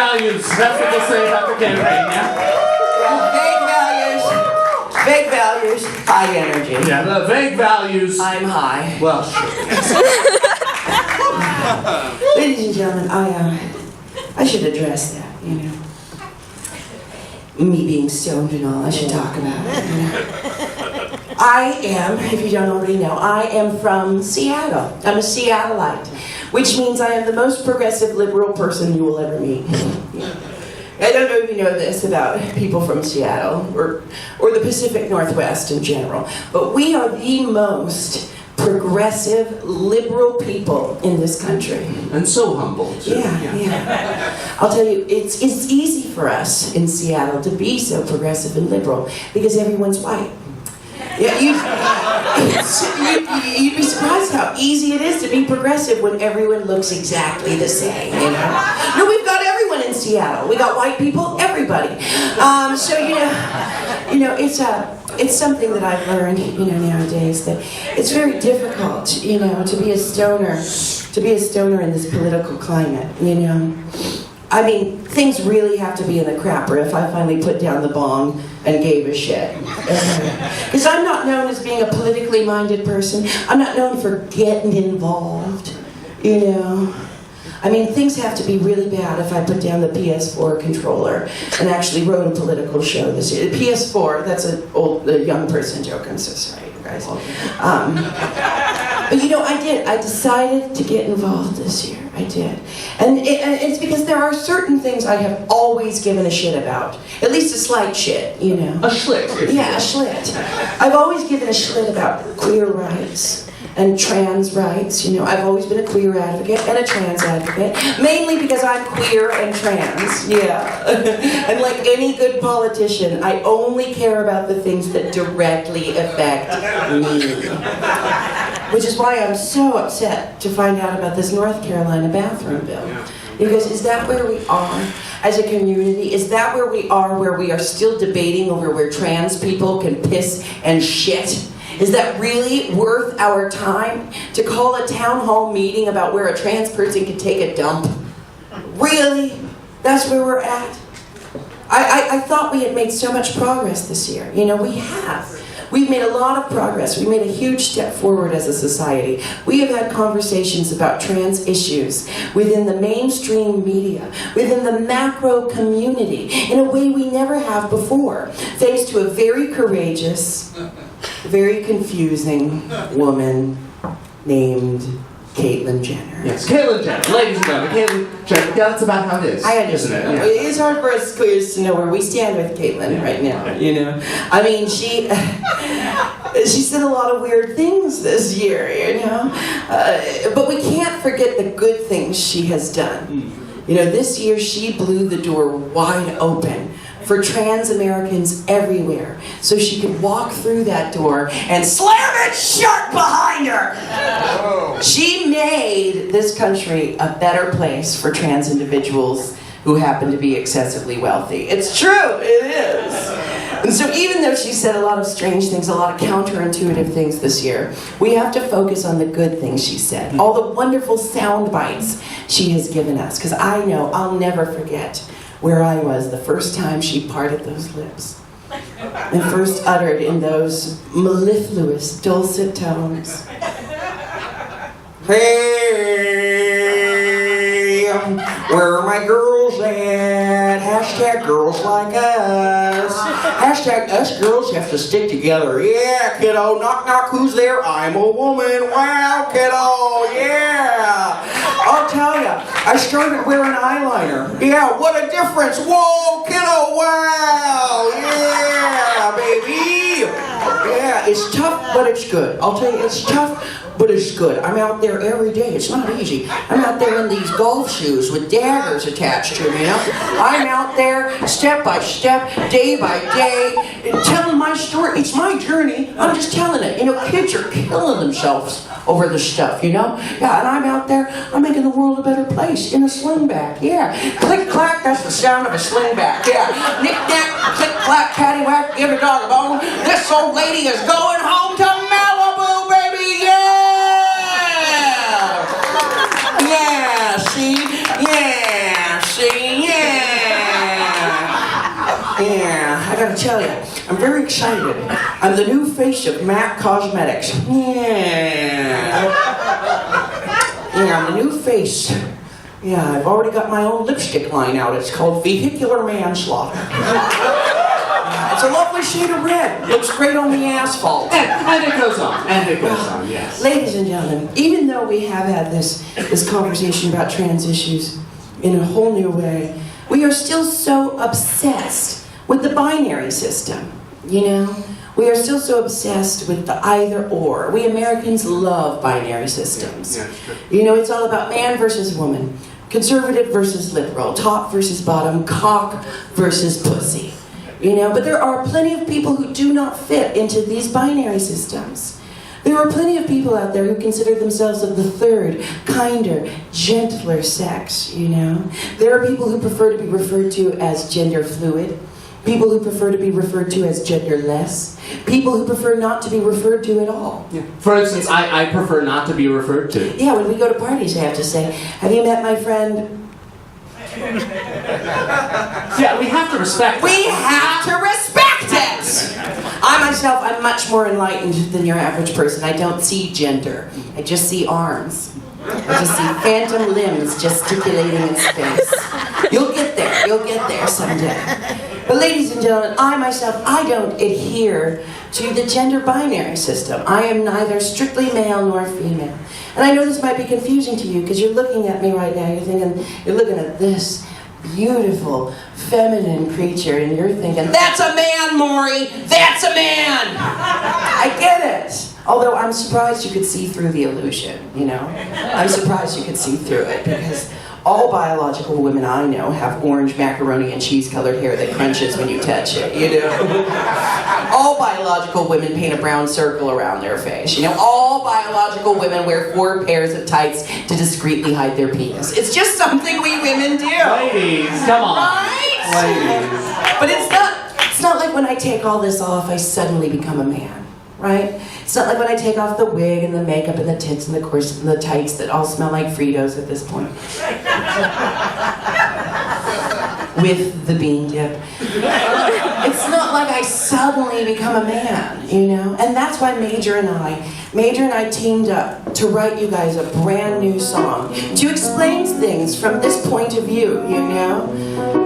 values. That's what they'll say about the campaign, yeah? Vague values, high energy. Yeah, the vague values. I'm high. Well, Ladies and gentlemen, I should address that, you know. Me being stoned and all, I should talk about it, you know. I am, if you don't already know, I am from Seattle. I'm a Seattleite, which means I am the most progressive liberal person you will ever meet. I don't know if you know this about people from Seattle, or the Pacific Northwest in general, but we are the most progressive, liberal people in this country. and so humble, too. Yeah. I'll tell you, it's easy for us in Seattle to be so progressive and liberal because everyone's white. Yeah, you'd be surprised how easy it is to be progressive when everyone looks exactly the same, you know? No, we've got everyone in Seattle. We got white people, everybody. So, you know, it's something that I've learned, you know, nowadays, that it's very difficult, you know, to be a stoner in this political climate, you know. I mean, things really have to be in the crapper if I finally put down the bong and gave a shit. Because I'm not known as being a politically minded person. I'm not known for getting involved, you know. I mean, things have to be really bad if I put down the PS4 controller and actually wrote a political show this year. The PS4, that's a young person joke, I'm so sorry, you guys. But you know, I did. I decided to get involved this year. I did. And it's because there are certain things I have always given a shit about. At least a slight shit, you know. A schlit. Yeah, a schlit. I've always given a shit about queer rights and trans rights. You know, I've always been a queer advocate and a trans advocate, mainly because I'm queer and trans, yeah. And like any good politician, I only care about the things that directly affect me. Which is why I'm so upset to find out about this North Carolina bathroom bill. Because is that where we are as a community? Is that where we are still debating over where trans people can piss and shit? Is that really worth our time to call a town hall meeting about where a trans person can take a dump? Really? That's where we're at? I thought we had made so much progress this year. You know, we have. We've made a lot of progress. We made a huge step forward as a society. We have had conversations about trans issues within the mainstream media, within the macro community, in a way we never have before, thanks to a very courageous, very confusing woman named Caitlyn Jenner. Yes, Caitlyn Jenner. Ladies and gentlemen, Caitlyn Jenner. That's about how it is. I understand. Isn't it? Yeah. It's hard for us queers to know where we stand with Caitlyn right now, you know. I mean, she said a lot of weird things this year, you know. But we can't forget the good things she has done. You know, this year she blew the door wide open for trans Americans everywhere, so she could walk through that door and slam it shut behind her. She made this country a better place for trans individuals who happen to be excessively wealthy. It's true, it is. And so even though she said a lot of strange things, a lot of counterintuitive things this year, we have to focus on the good things she said, all the wonderful sound bites she has given us, because I know I'll never forget where I was the first time she parted those lips and first uttered in those mellifluous, dulcet tones. Hey, where are my girls at? Hashtag girls like us. Hashtag us girls have to stick together. Yeah, kiddo, knock knock, who's there? I'm a woman. Wow, kiddo, yeah. I'll tell ya, I started wearing eyeliner. Yeah, what a difference. Whoa, kiddo, wow. Yeah, baby. Yeah, it's tough, but it's good. I'll tell you, it's tough, but it's good. I'm out there every day. It's not easy. I'm out there in these golf shoes with daggers attached to them, you know? I'm out there step by step, day by day, telling my story. It's my journey. I'm just telling it. You know, kids are killing themselves over this stuff, you know? Yeah, and I'm out there, I'm making the world a better place in a slingback, yeah. Click, clack, that's the sound of a slingback, yeah. Knick, knack, click, clack, paddywhack, give a dog a bone. This old lady is going home to Malibu, baby, yeah! Yeah, see? Yeah, see? Yeah! Yeah, I gotta tell you, I'm very excited. I'm the new face of MAC Cosmetics. Yeah, I'm the new face. Yeah, I've already got my own lipstick line out. It's called Vehicular Manslaughter. It's a lovely shade of red. Looks great on the asphalt. And it goes on. And it goes on, yes. Ladies and gentlemen, even though we have had this conversation about trans issues in a whole new way, we are still so obsessed with the binary system, you know? We are still so obsessed with the either or. We Americans love binary systems. Yeah, sure. You know, it's all about man versus woman, conservative versus liberal, top versus bottom, cock versus pussy. You know, but there are plenty of people who do not fit into these binary systems. There are plenty of people out there who consider themselves of the third, kinder, gentler sex, you know. There are people who prefer to be referred to as gender fluid, people who prefer to be referred to as genderless, people who prefer not to be referred to at all. Yeah. For instance, I prefer not to be referred to. Yeah, when we go to parties, I have to say, have you met my friend? Yeah, we have to respect We have to respect it! I myself, I'm much more enlightened than your average person. I don't see gender. I just see arms. I just see phantom limbs gesticulating in space. You'll get there someday. But ladies and gentlemen, I myself, I don't adhere to the gender binary system. I am neither strictly male nor female. And I know this might be confusing to you because you're looking at me right now, you're looking at this beautiful, feminine creature, and you're thinking, that's a man, Maury! That's a man! I get it. Although I'm surprised you could see through the illusion, you know? I'm surprised you could see through it, because all biological women I know have orange macaroni and cheese colored hair that crunches when you touch it, you know? All biological women paint a brown circle around their face, you know? All biological women wear 4 pairs of tights to discreetly hide their penis. It's just something we women do. Ladies, come on. Right? Ladies. But it's not like when I take all this off, I suddenly become a man, right? It's not like when I take off the wig and the makeup and the tits and the corset and the tights that all smell like Fritos at this point. With the bean dip. It's not like I suddenly become a man, you know? And that's why Major and I teamed up to write you guys a brand new song to explain things from this point of view, you know?